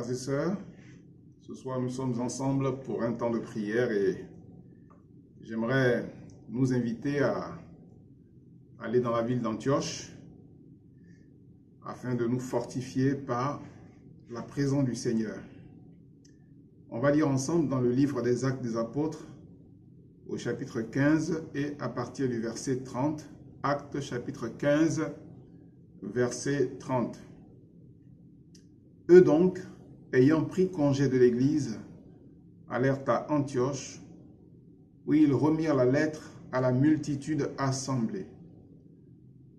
Frères et sœurs, ce soir nous sommes ensemble pour un temps de prière et j'aimerais nous inviter à aller dans la ville d'Antioche afin de nous fortifier par la présence du Seigneur. On va lire ensemble dans le livre des Actes des Apôtres au chapitre 15 et à partir du verset 30. Actes chapitre 15, verset 30. Eux donc, ayant pris congé de l'Église, allèrent à Antioche, où ils remirent la lettre à la multitude assemblée.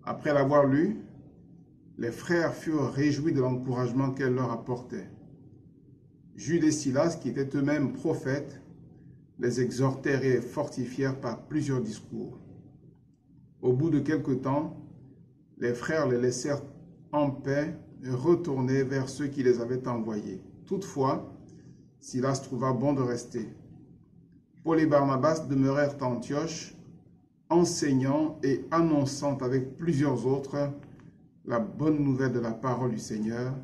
Après l'avoir lue, les frères furent réjouis de l'encouragement qu'elle leur apportait. Jude et Silas, qui étaient eux-mêmes prophètes, les exhortèrent et les fortifièrent par plusieurs discours. Au bout de quelque temps, les frères les laissèrent en paix et retourner vers ceux qui les avaient envoyés. Toutefois, Silas trouva bon de rester. Paul et Barnabas demeurèrent à Antioche, enseignant et annonçant avec plusieurs autres la bonne nouvelle de la parole du Seigneur.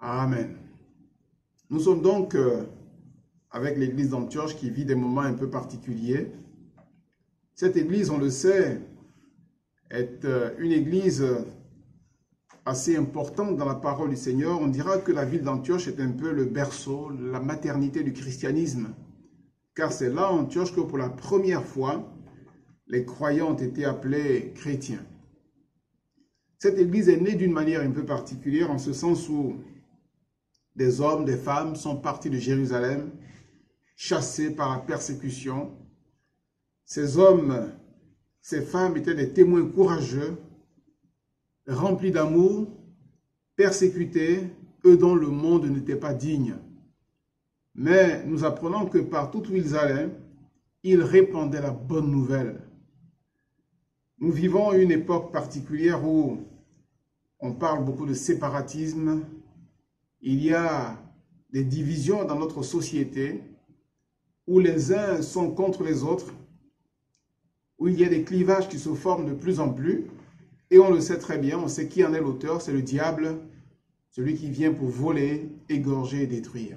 Amen. Nous sommes donc avec l'église d'Antioche qui vit des moments un peu particuliers. Cette église, on le sait, est une église assez importante dans la parole du Seigneur. On dira que la ville d'Antioche est un peu le berceau, la maternité du christianisme. Car c'est là, à Antioche, que pour la première fois, les croyants ont été appelés chrétiens. Cette église est née d'une manière un peu particulière, en ce sens où des hommes, des femmes sont partis de Jérusalem, chassés par la persécution. Ces hommes, ces femmes étaient des témoins courageux, remplis d'amour, persécutés, eux dont le monde n'était pas digne. Mais nous apprenons que partout où ils allaient, ils répandaient la bonne nouvelle. Nous vivons une époque particulière où on parle beaucoup de séparatisme. Il y a des divisions dans notre société où les uns sont contre les autres, où il y a des clivages qui se forment de plus en plus. Et on le sait très bien, on sait qui en est l'auteur, c'est le diable, celui qui vient pour voler, égorger et détruire.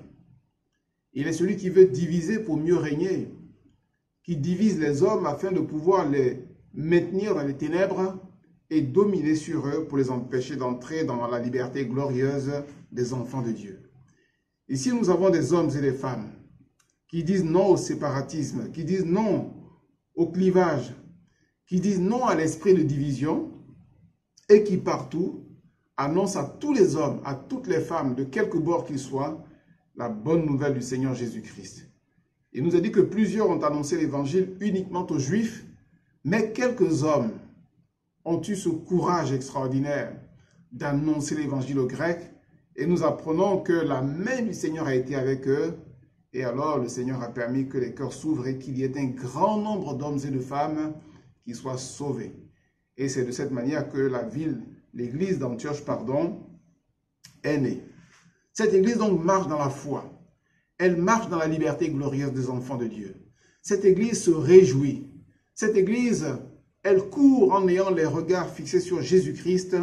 Il est celui qui veut diviser pour mieux régner, qui divise les hommes afin de pouvoir les maintenir dans les ténèbres et dominer sur eux pour les empêcher d'entrer dans la liberté glorieuse des enfants de Dieu. Ici, nous avons des hommes et des femmes qui disent non au séparatisme, qui disent non au clivage, qui disent non à l'esprit de division et qui partout annoncent à tous les hommes, à toutes les femmes, de quelque bord qu'ils soient, la bonne nouvelle du Seigneur Jésus-Christ. Il nous a dit que plusieurs ont annoncé l'évangile uniquement aux Juifs, mais quelques hommes ont eu ce courage extraordinaire d'annoncer l'évangile aux Grecs, et nous apprenons que la main du Seigneur a été avec eux, et alors le Seigneur a permis que les cœurs s'ouvrent et qu'il y ait un grand nombre d'hommes et de femmes qui soient sauvés. Et c'est de cette manière que l'église d'Antioche, est née. Cette église donc marche dans la foi. Elle marche dans la liberté glorieuse des enfants de Dieu. Cette église se réjouit. Cette église, elle court en ayant les regards fixés sur Jésus-Christ,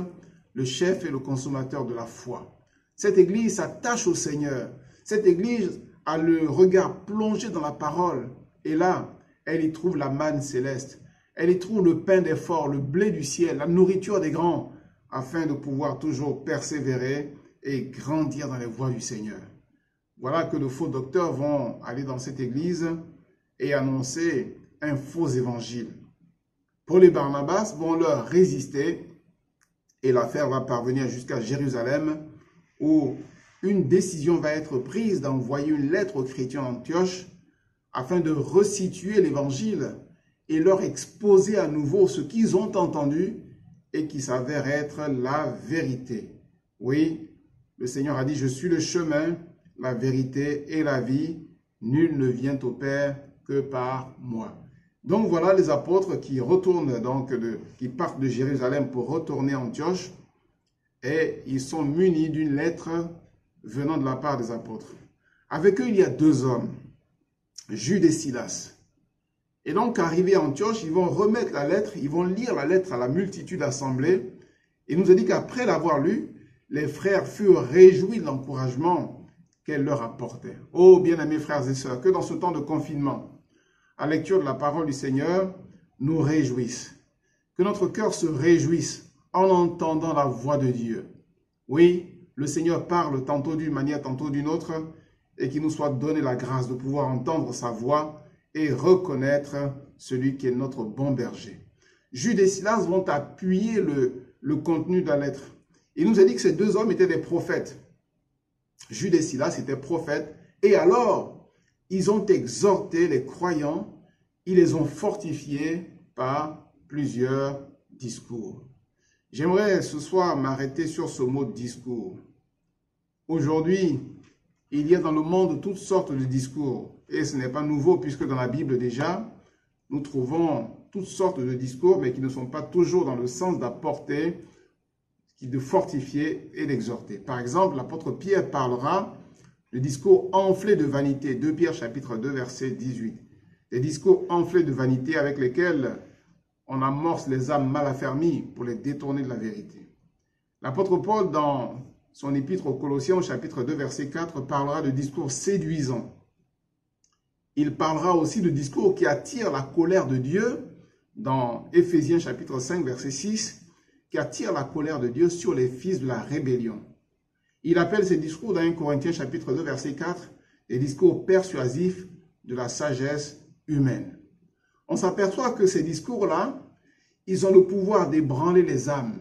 le chef et le consommateur de la foi. Cette église s'attache au Seigneur. Cette église a le regard plongé dans la parole. Et là, elle y trouve la manne céleste. Elle y trouve le pain des forts, le blé du ciel, la nourriture des grands, afin de pouvoir toujours persévérer et grandir dans les voies du Seigneur. Voilà que de faux docteurs vont aller dans cette église et annoncer un faux évangile. Paul et Barnabas vont leur résister et l'affaire va parvenir jusqu'à Jérusalem où une décision va être prise d'envoyer une lettre aux chrétiens d'Antioche afin de resituer l'évangile et leur exposer à nouveau ce qu'ils ont entendu et qui s'avère être la vérité. Oui, le Seigneur a dit, je suis le chemin, la vérité et la vie. Nul ne vient au Père que par moi. Donc voilà les apôtres qui retournent, qui partent de Jérusalem pour retourner à Antioche. Et ils sont munis d'une lettre venant de la part des apôtres. Avec eux, il y a deux hommes, Jude et Silas. Et donc, arrivés à Antioche, ils vont remettre la lettre, ils vont lire la lettre à la multitude assemblée. Et il nous a dit qu'après l'avoir lue, les frères furent réjouis de l'encouragement qu'elle leur apportait. Oh, bien-aimés frères et sœurs, que dans ce temps de confinement, à la lecture de la parole du Seigneur, nous réjouisse. Que notre cœur se réjouisse en entendant la voix de Dieu. Oui, le Seigneur parle tantôt d'une manière, tantôt d'une autre, et qu'il nous soit donné la grâce de pouvoir entendre sa voix et reconnaître celui qui est notre bon berger. Jude et Silas vont appuyer le contenu de la lettre. Il nous a dit que ces deux hommes étaient des prophètes. Jude et Silas étaient prophètes. Et alors, ils ont exhorté les croyants, ils les ont fortifiés par plusieurs discours. J'aimerais ce soir m'arrêter sur ce mot discours. Aujourd'hui, il y a dans le monde toutes sortes de discours. Et ce n'est pas nouveau puisque dans la Bible déjà, nous trouvons toutes sortes de discours, mais qui ne sont pas toujours dans le sens d'apporter, de fortifier et d'exhorter. Par exemple, l'apôtre Pierre parlera de discours enflés de vanité. 2 Pierre chapitre 2 verset 18. Des discours enflés de vanité avec lesquels on amorce les âmes mal affermies pour les détourner de la vérité. L'apôtre Paul, dans son épître aux Colossiens au chapitre 2 verset 4, parlera de discours séduisants. Il parlera aussi de discours qui attirent la colère de Dieu dans Éphésiens chapitre 5 verset 6, qui attire la colère de Dieu sur les fils de la rébellion. Il appelle ces discours dans 1 Corinthiens chapitre 2 verset 4 des discours persuasifs de la sagesse humaine. On s'aperçoit que ces discours-là, ils ont le pouvoir d'ébranler les âmes.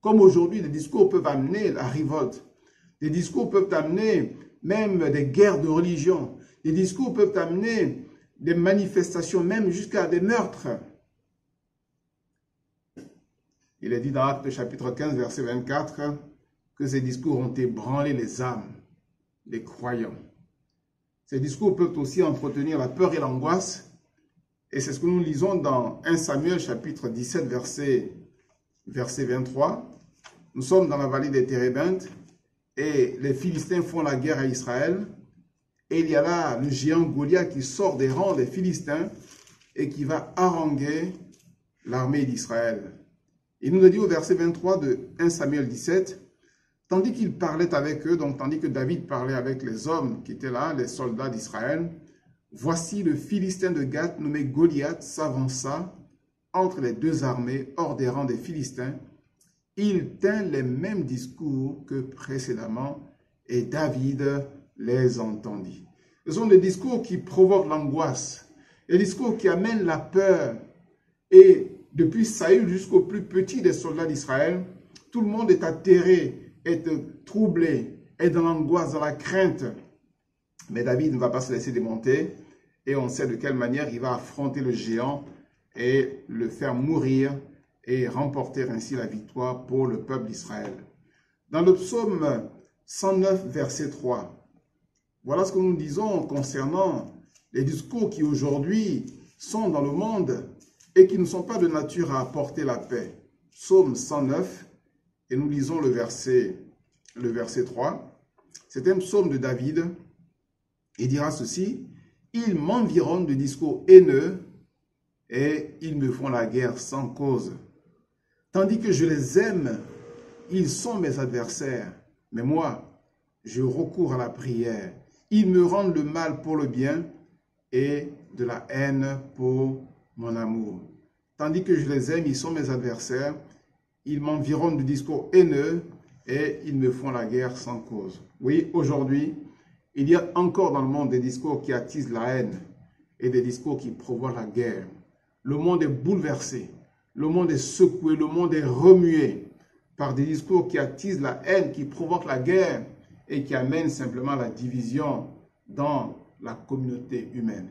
Comme aujourd'hui, des discours peuvent amener la révolte. Des discours peuvent amener même des guerres de religion. Des discours peuvent amener des manifestations, même jusqu'à des meurtres. Il est dit dans Actes chapitre 15, verset 24, que ces discours ont ébranlé les âmes des croyants. Ces discours peuvent aussi entretenir la peur et l'angoisse. Et c'est ce que nous lisons dans 1 Samuel chapitre 17, verset 23. Nous sommes dans la vallée des Térébintes et les Philistins font la guerre à Israël. Et il y a là le géant Goliath qui sort des rangs des Philistins et qui va haranguer l'armée d'Israël. Il nous a dit au verset 23 de 1 Samuel 17, tandis qu'il parlait avec eux, donc tandis que David parlait avec les hommes qui étaient là, les soldats d'Israël, voici le Philistin de Gath nommé Goliath s'avança entre les deux armées hors des rangs des Philistins. Il tint les mêmes discours que précédemment et David les entendit. Ce sont des discours qui provoquent l'angoisse, des discours qui amènent la peur. Et depuis Saül jusqu'au plus petit des soldats d'Israël, tout le monde est atterré, est troublé, est dans l'angoisse, dans la crainte. Mais David ne va pas se laisser démonter et on sait de quelle manière il va affronter le géant et le faire mourir et remporter ainsi la victoire pour le peuple d'Israël. Dans le psaume 109, verset 3, voilà ce que nous disons concernant les discours qui aujourd'hui sont dans le monde et qui ne sont pas de nature à apporter la paix. Psaume 109, et nous lisons le verset 3. C'est un psaume de David. Il dira ceci, « Ils m'environnent de discours haineux et ils me font la guerre sans cause. Tandis que je les aime, ils sont mes adversaires. Mais moi, je recours à la prière. Ils me rendent le mal pour le bien et de la haine pour mon amour. Tandis que je les aime, ils sont mes adversaires. Ils m'environnent de discours haineux et ils me font la guerre sans cause. » Oui, aujourd'hui, il y a encore dans le monde des discours qui attisent la haine et des discours qui provoquent la guerre. Le monde est bouleversé, le monde est secoué, le monde est remué par des discours qui attisent la haine, qui provoquent la guerre et qui amènent simplement la division dans la communauté humaine.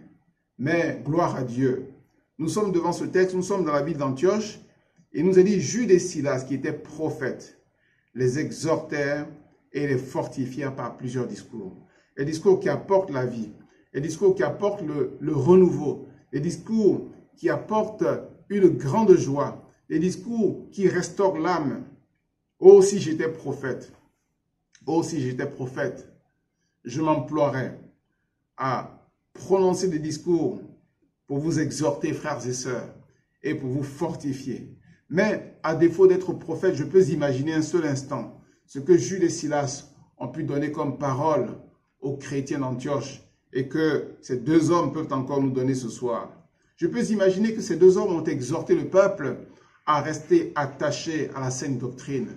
Mais gloire à Dieu, nous sommes devant ce texte, nous sommes dans la ville d'Antioche et il nous a dit Jude et Silas qui étaient prophètes, les exhortèrent et les fortifièrent par plusieurs discours. Les discours qui apportent la vie, les discours qui apportent le renouveau, les discours qui apportent une grande joie, les discours qui restaurent l'âme. Oh, si j'étais prophète, oh, si j'étais prophète, je m'emploierais à prononcer des discours pour vous exhorter, frères et sœurs, et pour vous fortifier. Mais à défaut d'être prophète, je peux imaginer un seul instant ce que Jude et Silas ont pu donner comme parole aux chrétiens d'Antioche et que ces deux hommes peuvent encore nous donner ce soir. Je peux imaginer que ces deux hommes ont exhorté le peuple à rester attaché à la saine doctrine.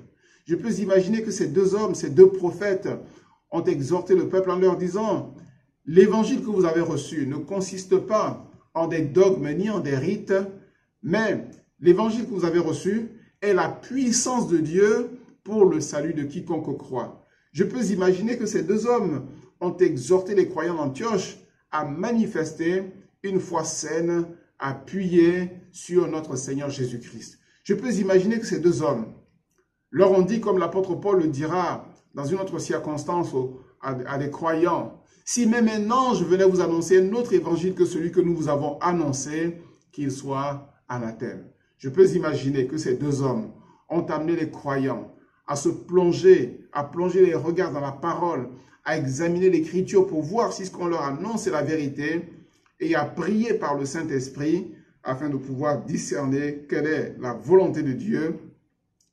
Je peux imaginer que ces deux hommes, ces deux prophètes, ont exhorté le peuple en leur disant « L'évangile que vous avez reçu ne consiste pas en des dogmes ni en des rites, mais l'évangile que vous avez reçu est la puissance de Dieu pour le salut de quiconque croit. » Je peux imaginer que ces deux hommes ont exhorté les croyants d'Antioche à manifester une foi saine, appuyée sur notre Seigneur Jésus-Christ. Je peux imaginer que ces deux hommes leur ont dit, comme l'apôtre Paul le dira dans une autre circonstance à des croyants, « Si même un ange venait vous annoncer un autre évangile que celui que nous vous avons annoncé, qu'il soit anathème. » Je peux imaginer que ces deux hommes ont amené les croyants à se plonger, à plonger les regards dans la parole, à examiner l'écriture pour voir si ce qu'on leur annonce est la vérité et à prier par le Saint-Esprit afin de pouvoir discerner quelle est la volonté de Dieu,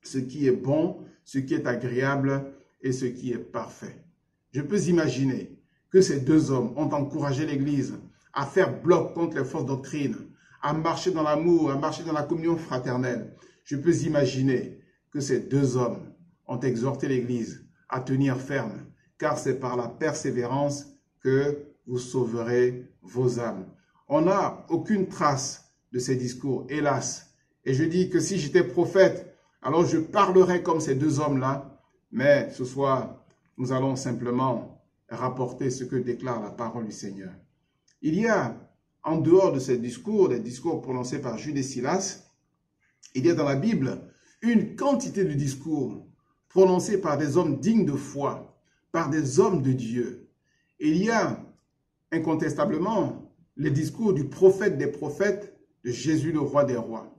ce qui est bon, ce qui est agréable et ce qui est parfait. Je peux imaginer que ces deux hommes ont encouragé l'Église à faire bloc contre les fausses doctrines, à marcher dans l'amour, à marcher dans la communion fraternelle. Je peux imaginer que ces deux hommes ont exhorté l'Église à tenir ferme, car c'est par la persévérance que vous sauverez vos âmes. On n'a aucune trace de ces discours, hélas. Et je dis que si j'étais prophète, alors je parlerais comme ces deux hommes-là, mais ce soir, nous allons simplement rapporter ce que déclare la parole du Seigneur. Il y a, en dehors de ces discours, des discours prononcés par Jude et Silas, il y a dans la Bible une quantité de discours prononcés par des hommes dignes de foi, par des hommes de Dieu. Et il y a incontestablement les discours du prophète des prophètes, de Jésus le roi des rois.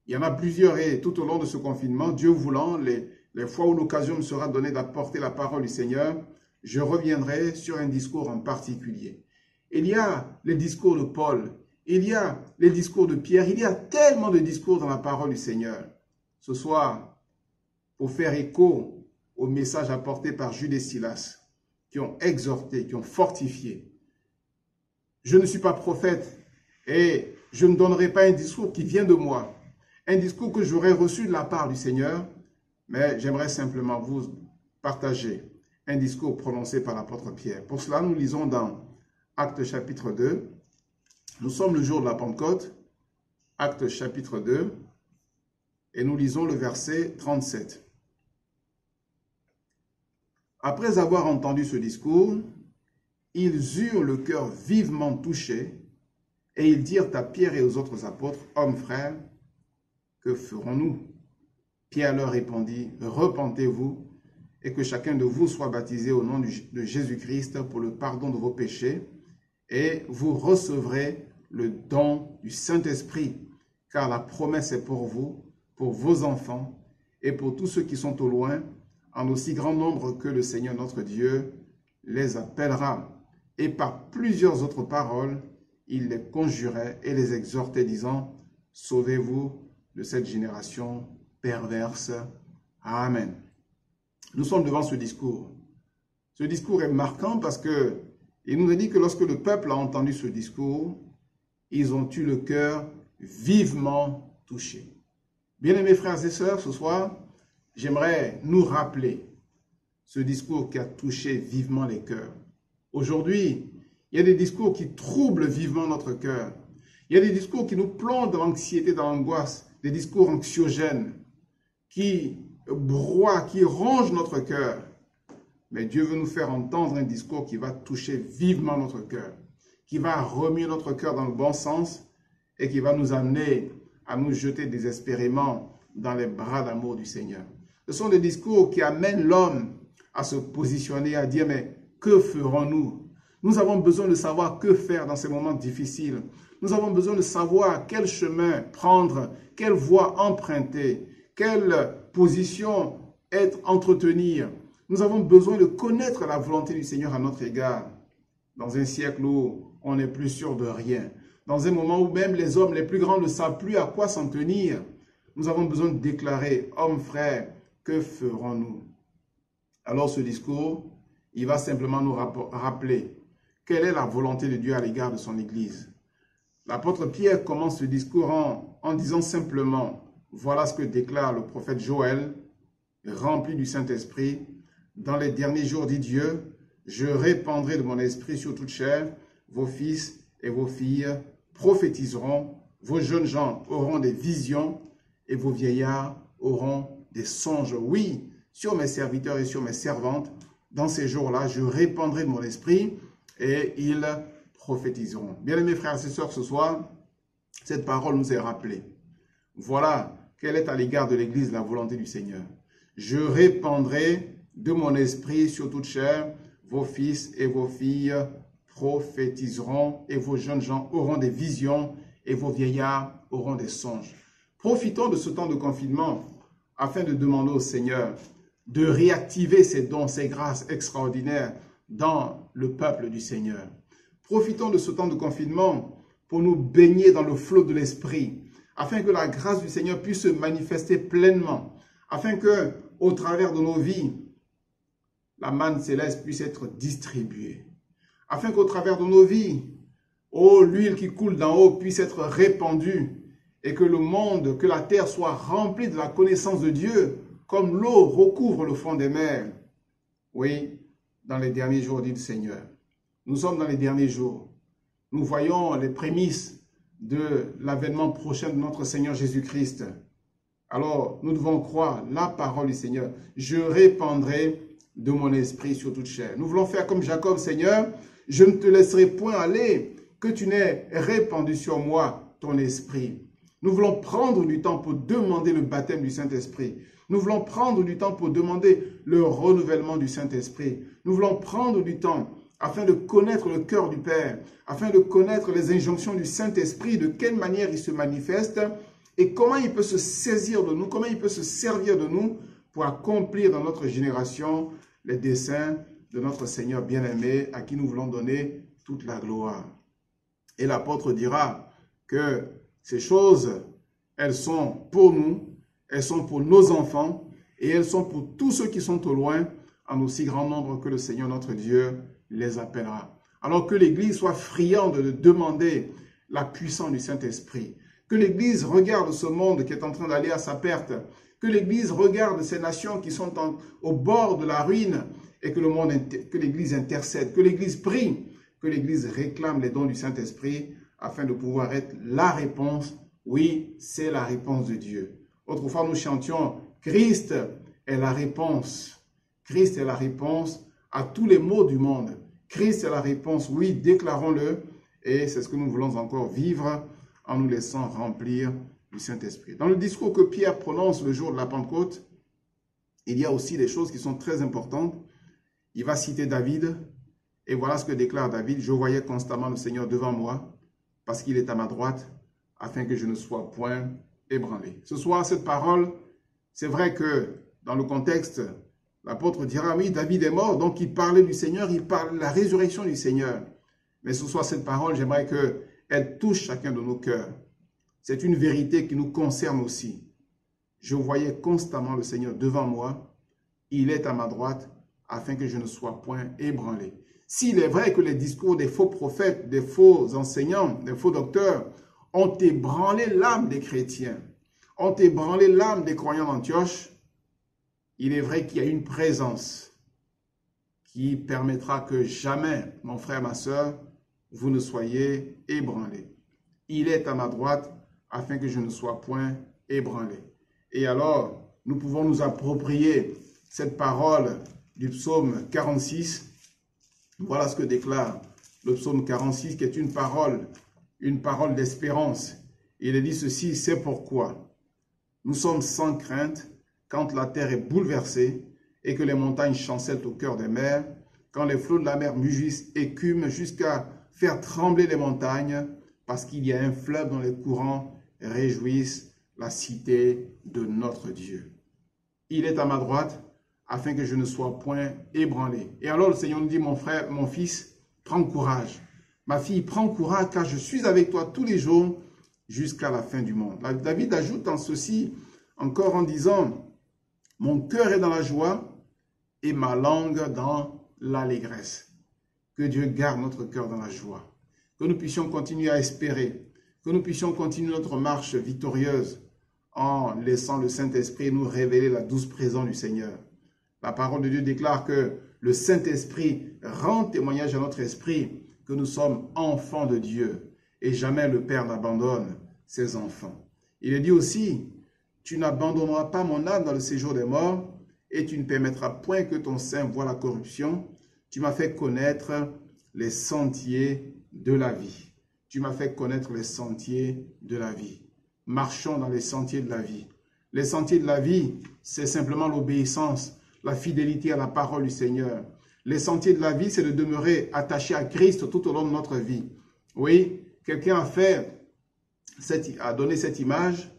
Il y en a plusieurs et tout au long de ce confinement, Dieu voulant, les fois où l'occasion me sera donnée d'apporter la parole du Seigneur, je reviendrai sur un discours en particulier. Il y a les discours de Paul, il y a les discours de Pierre, il y a tellement de discours dans la parole du Seigneur. Ce soir, pour faire écho au message apporté par Jude et Silas, qui ont exhorté, qui ont fortifié. Je ne suis pas prophète et je ne donnerai pas un discours qui vient de moi, un discours que j'aurais reçu de la part du Seigneur, mais j'aimerais simplement vous partager un discours prononcé par l'apôtre Pierre. Pour cela, nous lisons dans Actes chapitre 2. Nous sommes le jour de la Pentecôte, Actes chapitre 2, et nous lisons le verset 37. Après avoir entendu ce discours, ils eurent le cœur vivement touché, et ils dirent à Pierre et aux autres apôtres, « Hommes frères, que ferons-nous » Pierre leur répondit, « Repentez-vous, et que chacun de vous soit baptisé au nom de Jésus-Christ pour le pardon de vos péchés, et vous recevrez le don du Saint-Esprit, car la promesse est pour vous, pour vos enfants, et pour tous ceux qui sont au loin, en aussi grand nombre que le Seigneur notre Dieu les appellera. » Et par plusieurs autres paroles, il les conjurait et les exhortait, disant, « Sauvez-vous de cette génération perverse. » Amen. Nous sommes devant ce discours. Ce discours est marquant parce que il nous a dit que lorsque le peuple a entendu ce discours, ils ont eu le cœur vivement touché. Bien-aimés frères et sœurs, ce soir, j'aimerais nous rappeler ce discours qui a touché vivement les cœurs. Aujourd'hui, il y a des discours qui troublent vivement notre cœur. Il y a des discours qui nous plongent dans l'anxiété, dans l'angoisse, des discours anxiogènes qui broient, qui rongent notre cœur. Mais Dieu veut nous faire entendre un discours qui va toucher vivement notre cœur, qui va remuer notre cœur dans le bon sens et qui va nous amener à nous jeter désespérément dans les bras d'amour du Seigneur. Ce sont des discours qui amènent l'homme à se positionner, à dire, mais que ferons-nous? Nous avons besoin de savoir que faire dans ces moments difficiles. Nous avons besoin de savoir quel chemin prendre, quelle voie emprunter, quelle position entretenir. Nous avons besoin de connaître la volonté du Seigneur à notre égard. Dans un siècle où on n'est plus sûr de rien, dans un moment où même les hommes les plus grands ne savent plus à quoi s'en tenir, nous avons besoin de déclarer, « Hommes, frères, que ferons-nous » Alors ce discours, il va simplement nous rappeler quelle est la volonté de Dieu à l'égard de son Église. L'apôtre Pierre commence le discours en disant simplement, voilà ce que déclare le prophète Joël, rempli du Saint-Esprit. Dans les derniers jours, dit Dieu, je répandrai de mon esprit sur toute chair, vos fils et vos filles prophétiseront, vos jeunes gens auront des visions et vos vieillards auront des songes. Oui, sur mes serviteurs et sur mes servantes, dans ces jours-là, je répandrai de mon esprit et ils prophétiseront. Bien-aimés frères et sœurs, ce soir, cette parole nous est rappelée. Voilà quelle est à l'égard de l'Église la volonté du Seigneur. Je répandrai de mon esprit sur toute chair, vos fils et vos filles prophétiseront et vos jeunes gens auront des visions et vos vieillards auront des songes. Profitons de ce temps de confinement afin de demander au Seigneur de réactiver ses dons, ses grâces extraordinaires dans le peuple du Seigneur. Profitons de ce temps de confinement pour nous baigner dans le flot de l'Esprit, afin que la grâce du Seigneur puisse se manifester pleinement, afin que, au travers de nos vies, la manne céleste puisse être distribuée, afin qu'au travers de nos vies, l'huile qui coule d'en haut puisse être répandue et que le monde, que la terre soit remplie de la connaissance de Dieu, comme l'eau recouvre le fond des mers. Oui, dans les derniers jours, dit le Seigneur. Nous sommes dans les derniers jours. Nous voyons les prémices de l'avènement prochain de notre Seigneur Jésus-Christ. Alors, nous devons croire la parole du Seigneur. Je répandrai de mon esprit sur toute chair. Nous voulons faire comme Jacob, Seigneur. Je ne te laisserai point aller, que tu n'aies répandu sur moi ton esprit. Nous voulons prendre du temps pour demander le baptême du Saint-Esprit. Nous voulons prendre du temps pour demander le renouvellement du Saint-Esprit. Nous voulons prendre du temps afin de connaître le cœur du Père, afin de connaître les injonctions du Saint-Esprit, de quelle manière il se manifeste et comment il peut se saisir de nous, comment il peut se servir de nous pour accomplir dans notre génération les desseins de notre Seigneur bien-aimé à qui nous voulons donner toute la gloire. Et l'apôtre dira que ces choses, elles sont pour nous, elles sont pour nos enfants et elles sont pour tous ceux qui sont au loin, en aussi grand nombre que le Seigneur notre Dieu les appellera. Alors que l'Église soit friande de demander la puissance du Saint-Esprit, que l'Église regarde ce monde qui est en train d'aller à sa perte, que l'Église regarde ces nations qui sont au bord de la ruine et que l'Église intercède, que l'Église prie, que l'Église réclame les dons du Saint-Esprit afin de pouvoir être la réponse. Oui, c'est la réponse de Dieu. Autrefois, nous chantions « Christ est la réponse ». Christ est la réponse à tous les maux du monde. Christ est la réponse, oui, déclarons-le. Et c'est ce que nous voulons encore vivre en nous laissant remplir du Saint-Esprit. Dans le discours que Pierre prononce le jour de la Pentecôte, il y a aussi des choses qui sont très importantes. Il va citer David. Et voilà ce que déclare David. « Je voyais constamment le Seigneur devant moi, parce qu'il est à ma droite, afin que je ne sois point ébranlé. » Ce soir, cette parole, c'est vrai que dans le contexte, l'apôtre dira, oui, David est mort, donc il parlait du Seigneur, il parle de la résurrection du Seigneur. Mais ce soir, cette parole, j'aimerais qu'elle touche chacun de nos cœurs. C'est une vérité qui nous concerne aussi. Je voyais constamment le Seigneur devant moi, il est à ma droite, afin que je ne sois point ébranlé. S'il est vrai que les discours des faux prophètes, des faux enseignants, des faux docteurs ont ébranlé l'âme des chrétiens, ont ébranlé l'âme des croyants d'Antioche, il est vrai qu'il y a une présence qui permettra que jamais, mon frère, ma soeur, vous ne soyez ébranlés. Il est à ma droite afin que je ne sois point ébranlé. Et alors, nous pouvons nous approprier cette parole du psaume 46. Voilà ce que déclare le psaume 46, qui est une parole d'espérance. Il est dit ceci, c'est pourquoi nous sommes sans crainte quand la terre est bouleversée et que les montagnes chancellent au cœur des mers, quand les flots de la mer mugissent, écument jusqu'à faire trembler les montagnes, parce qu'il y a un fleuve dont les courants réjouissent la cité de notre Dieu. Il est à ma droite, afin que je ne sois point ébranlé. Et alors le Seigneur nous dit, mon frère, mon fils, prends courage. Ma fille, prends courage, car je suis avec toi tous les jours jusqu'à la fin du monde. David ajoute en ceci, encore en disant, mon cœur est dans la joie et ma langue dans l'allégresse. Que Dieu garde notre cœur dans la joie. Que nous puissions continuer à espérer. Que nous puissions continuer notre marche victorieuse en laissant le Saint-Esprit nous révéler la douce présence du Seigneur. La parole de Dieu déclare que le Saint-Esprit rend témoignage à notre esprit que nous sommes enfants de Dieu et jamais le Père n'abandonne ses enfants. Il est dit aussi, tu n'abandonneras pas mon âme dans le séjour des morts et tu ne permettras point que ton sein voie la corruption. Tu m'as fait connaître les sentiers de la vie. Tu m'as fait connaître les sentiers de la vie. Marchons dans les sentiers de la vie. Les sentiers de la vie, c'est simplement l'obéissance, la fidélité à la parole du Seigneur. Les sentiers de la vie, c'est de demeurer attaché à Christ tout au long de notre vie. Oui, quelqu'un a donné cette image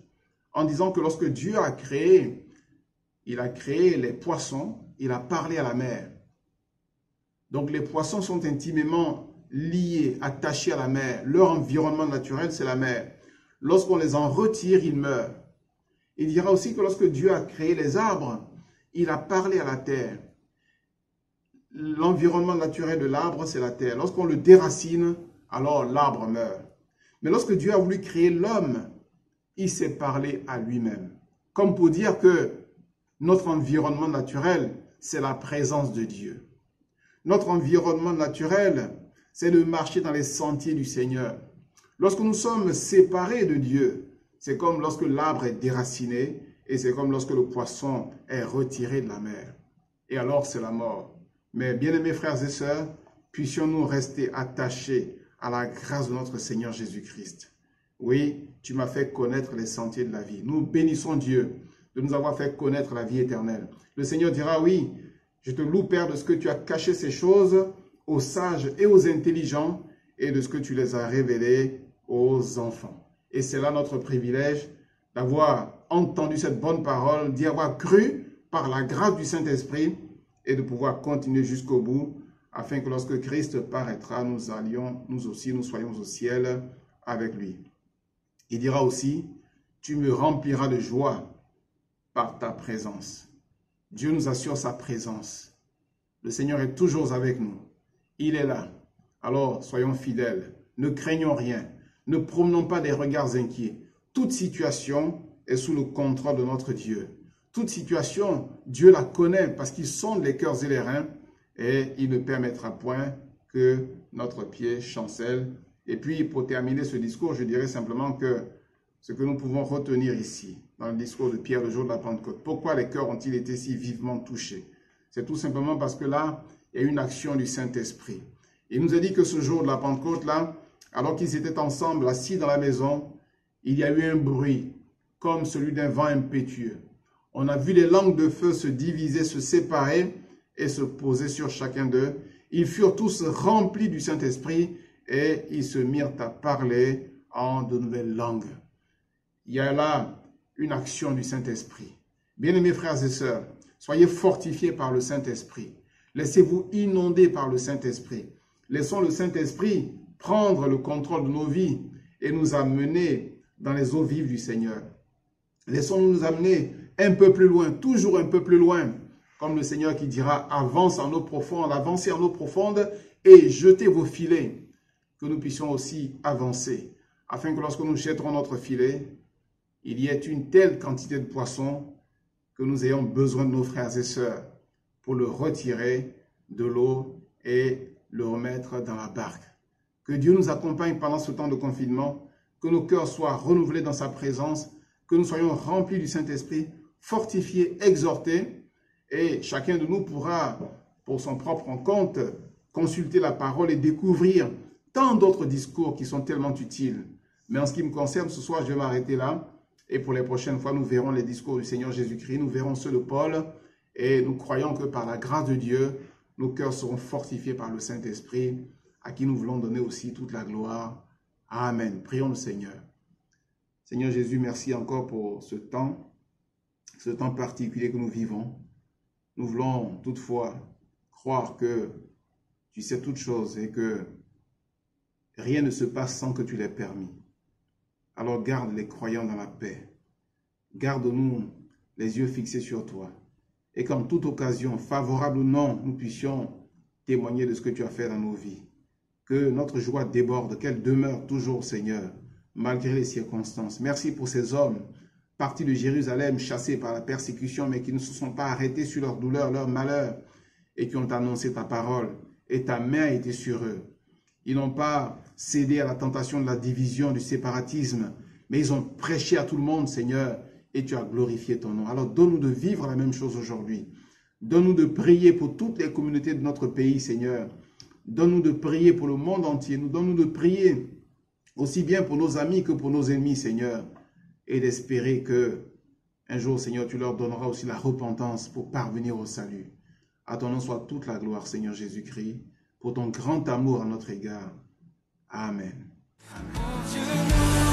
en disant que lorsque Dieu a créé, il a créé les poissons, il a parlé à la mer. Donc les poissons sont intimement liés, attachés à la mer. Leur environnement naturel, c'est la mer. Lorsqu'on les en retire, ils meurent. Il dira aussi que lorsque Dieu a créé les arbres, il a parlé à la terre. L'environnement naturel de l'arbre, c'est la terre. Lorsqu'on le déracine, alors l'arbre meurt. Mais lorsque Dieu a voulu créer l'homme, il s'est parlé à lui-même. Comme pour dire que notre environnement naturel, c'est la présence de Dieu. Notre environnement naturel, c'est de marcher dans les sentiers du Seigneur. Lorsque nous sommes séparés de Dieu, c'est comme lorsque l'arbre est déraciné et c'est comme lorsque le poisson est retiré de la mer. Et alors, c'est la mort. Mais bien-aimés frères et sœurs, puissions-nous rester attachés à la grâce de notre Seigneur Jésus-Christ. Oui, tu m'as fait connaître les sentiers de la vie. Nous bénissons Dieu de nous avoir fait connaître la vie éternelle. Le Seigneur dira, oui, je te loue, Père, de ce que tu as caché ces choses aux sages et aux intelligents et de ce que tu les as révélées aux enfants. Et c'est là notre privilège d'avoir entendu cette bonne parole, d'y avoir cru par la grâce du Saint-Esprit et de pouvoir continuer jusqu'au bout afin que lorsque Christ paraîtra, nous allions, nous aussi, nous soyons au ciel avec lui. Il dira aussi, tu me rempliras de joie par ta présence. Dieu nous assure sa présence. Le Seigneur est toujours avec nous. Il est là. Alors, soyons fidèles. Ne craignons rien. Ne promenons pas des regards inquiets. Toute situation est sous le contrôle de notre Dieu. Toute situation, Dieu la connaît parce qu'il sonde les cœurs et les reins et il ne permettra point que notre pied chancelle. Et puis, pour terminer ce discours, je dirais simplement que ce que nous pouvons retenir ici, dans le discours de Pierre le jour de la Pentecôte, pourquoi les cœurs ont-ils été si vivement touchés? C'est tout simplement parce que là, il y a une action du Saint-Esprit. Il nous a dit que ce jour de la Pentecôte, là, alors qu'ils étaient ensemble, assis dans la maison, il y a eu un bruit, comme celui d'un vent impétueux. On a vu les langues de feu se diviser, se séparer et se poser sur chacun d'eux. Ils furent tous remplis du Saint-Esprit et ils se mirent à parler en de nouvelles langues. Il y a là une action du Saint-Esprit. Bien-aimés frères et sœurs, soyez fortifiés par le Saint-Esprit. Laissez-vous inonder par le Saint-Esprit. Laissons le Saint-Esprit prendre le contrôle de nos vies et nous amener dans les eaux vives du Seigneur. Laissons-nous nous amener un peu plus loin, toujours un peu plus loin, comme le Seigneur qui dira « Avance en eau profonde, avancez en eau profonde et jetez vos filets », que nous puissions aussi avancer, afin que lorsque nous jetterons notre filet, il y ait une telle quantité de poissons que nous ayons besoin de nos frères et sœurs pour le retirer de l'eau et le remettre dans la barque. Que Dieu nous accompagne pendant ce temps de confinement, que nos cœurs soient renouvelés dans sa présence, que nous soyons remplis du Saint-Esprit, fortifiés, exhortés, et chacun de nous pourra, pour son propre compte, consulter la parole et découvrir tant d'autres discours qui sont tellement utiles. Mais en ce qui me concerne, ce soir, je vais m'arrêter là. Et pour les prochaines fois, nous verrons les discours du Seigneur Jésus-Christ, nous verrons ceux de Paul. Et nous croyons que par la grâce de Dieu, nos cœurs seront fortifiés par le Saint-Esprit, à qui nous voulons donner aussi toute la gloire. Amen. Prions le Seigneur. Seigneur Jésus, merci encore pour ce temps particulier que nous vivons. Nous voulons toutefois croire que tu sais toutes choses et que rien ne se passe sans que tu l'aies permis. Alors garde les croyants dans la paix. Garde-nous les yeux fixés sur toi. Et qu'en toute occasion, favorable ou non, nous puissions témoigner de ce que tu as fait dans nos vies. Que notre joie déborde, qu'elle demeure toujours, Seigneur, malgré les circonstances. Merci pour ces hommes partis de Jérusalem, chassés par la persécution, mais qui ne se sont pas arrêtés sur leur douleur, leur malheur, et qui ont annoncé ta parole. Et ta main a été sur eux. Ils n'ont pas cédé à la tentation de la division, du séparatisme, mais ils ont prêché à tout le monde, Seigneur, et tu as glorifié ton nom. Alors donne-nous de vivre la même chose aujourd'hui. Donne-nous de prier pour toutes les communautés de notre pays, Seigneur. Donne-nous de prier pour le monde entier. Donne-nous de prier aussi bien pour nos amis que pour nos ennemis, Seigneur. Et d'espérer que un jour, Seigneur, tu leur donneras aussi la repentance pour parvenir au salut. À ton nom soit toute la gloire, Seigneur Jésus-Christ, pour ton grand amour à notre égard. Amen. Amen.